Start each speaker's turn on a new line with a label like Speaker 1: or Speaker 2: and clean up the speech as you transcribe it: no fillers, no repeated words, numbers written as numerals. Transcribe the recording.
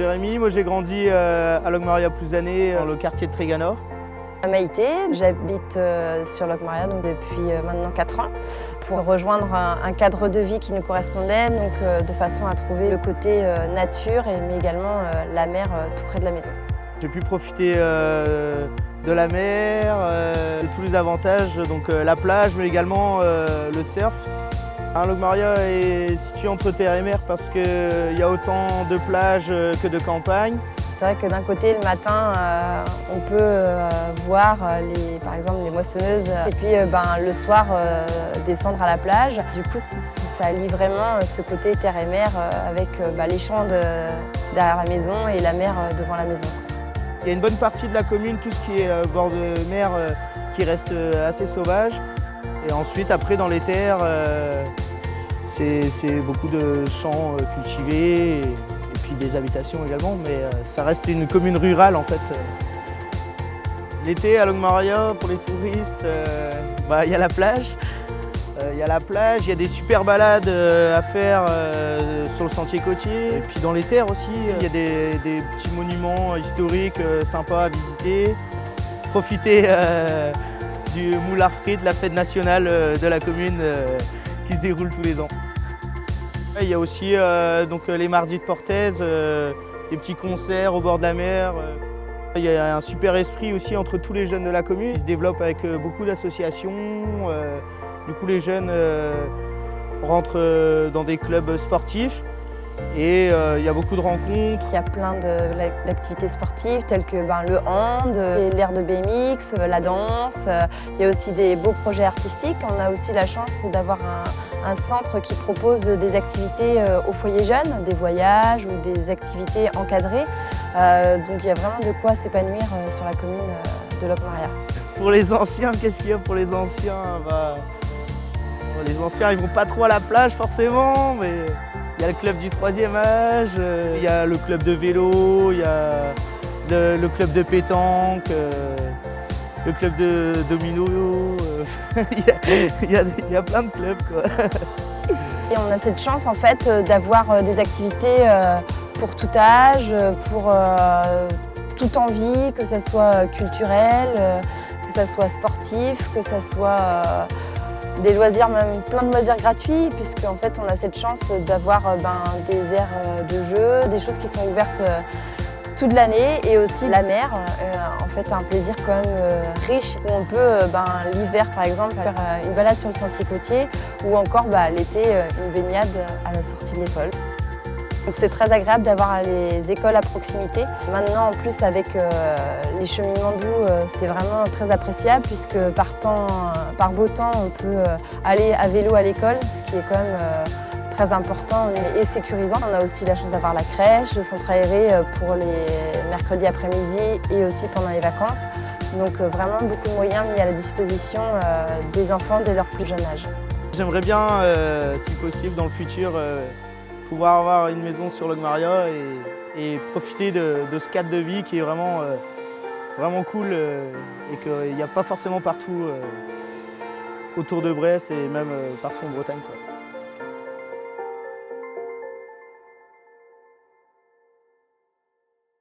Speaker 1: Jérémy, moi j'ai grandi à Locmaria-Plouzané, dans le quartier de Tréganord.
Speaker 2: Maïté, j'habite sur Locmaria depuis maintenant 4 ans pour rejoindre un cadre de vie qui nous correspondait, donc de façon à trouver le côté nature mais également la mer tout près de la maison.
Speaker 1: J'ai pu profiter de la mer, de tous les avantages, donc la plage mais également le surf. Locmaria est situé entre terre et mer parce qu'il y a autant de plages que de campagnes.
Speaker 2: C'est vrai que d'un côté, le matin, on peut voir par exemple les moissonneuses et puis le soir, descendre à la plage. Du coup, ça allie vraiment ce côté terre et mer avec les champs derrière la maison et la mer devant la maison.
Speaker 1: Il y a une bonne partie de la commune, tout ce qui est bord de mer, qui reste assez sauvage. Et ensuite, après, dans les terres, c'est beaucoup de champs cultivés. Et puis des habitations également, mais ça reste une commune rurale en fait. L'été à Locmaria, pour les touristes, il y a la plage. Il y a des super balades à faire sur le sentier côtier. Et puis dans les terres aussi, il y a des petits monuments historiques sympas à visiter. Profiter du Moulard Frit, de la fête nationale de la commune qui se déroule tous les ans. Il y a aussi les mardis de Portez, des petits concerts au bord de la mer. Il y a un super esprit aussi entre tous les jeunes de la commune. Ils se développent avec beaucoup d'associations. Du coup, les jeunes rentrent dans des clubs sportifs et il y a beaucoup de rencontres.
Speaker 2: Il y a plein d'activités sportives telles que le hand, l'air de BMX, la danse. Il y a aussi des beaux projets artistiques. On a aussi la chance d'avoir un centre qui propose des activités aux foyers jeunes, des voyages ou des activités encadrées. Donc il y a vraiment de quoi s'épanouir sur la commune de Locmaria.
Speaker 1: Pour les anciens, qu'est-ce qu'il y a pour les anciens? Les anciens, ils vont pas trop à la plage forcément, mais il y a le club du 3e âge, il y a le club de vélo, il y a le club de pétanque, le club de domino, il y a plein de clubs, quoi.
Speaker 2: Et on a cette chance en fait d'avoir des activités pour tout âge, pour toute envie, que ça soit culturel, que ça soit sportif, que ça soit des loisirs, même plein de loisirs gratuits, puisque en fait on a cette chance d'avoir des aires de jeu, des choses qui sont ouvertes toute l'année, et aussi la mer, en fait un plaisir quand même riche, où on peut l'hiver par exemple faire une balade sur le sentier côtier, ou encore l'été une baignade à la sortie de l'école. Donc c'est très agréable d'avoir les écoles à proximité. Maintenant en plus avec les cheminements doux, c'est vraiment très appréciable puisque par beau temps on peut aller à vélo à l'école, ce qui est quand même très important et sécurisant. On a aussi la chance d'avoir la crèche, le centre aéré pour les mercredis après-midi et aussi pendant les vacances. Donc vraiment beaucoup de moyens mis à la disposition des enfants dès leur plus jeune âge.
Speaker 1: J'aimerais bien, si possible dans le futur, pouvoir avoir une maison sur Locmaria et profiter de ce cadre de vie qui est vraiment cool et qu'il n'y a pas forcément partout autour de Brest et même partout en Bretagne, quoi.